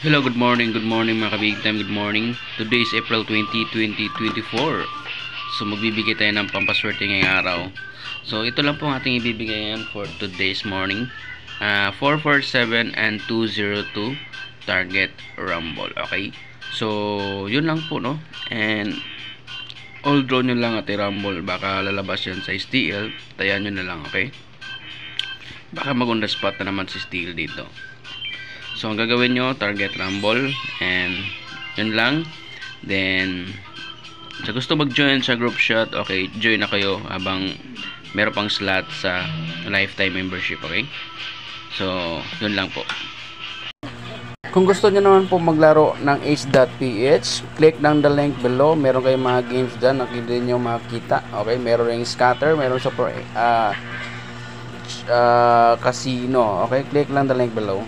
Hello, good morning mga kabig time, good morning. Today is April 20, 2024. So magbibigay tayo ng pampaswerte ngayong araw. So ito lang po ang ating ibibigay ngayon for today's morning. 447 and 202 target rumble. Okay? So yun lang po, no? And all draw nyo lang at rumble. Baka lalabas yan sa STL. Tayan nyo na lang, okay? Baka mag-on the spot na naman si STL dito. So, ang gagawin nyo, target rumble. And, yun lang. Then, sa gusto mag-join sa group shot, okay, join na kayo habang meron pang slot sa lifetime membership, okay? So, yun lang po. Kung gusto nyo naman po maglaro ng ace.ph, click lang the link below. Meron kayong mga games dyan na hindi nyo makita. Okay, meron yung scatter, meron sa casino. Okay, click lang the link below.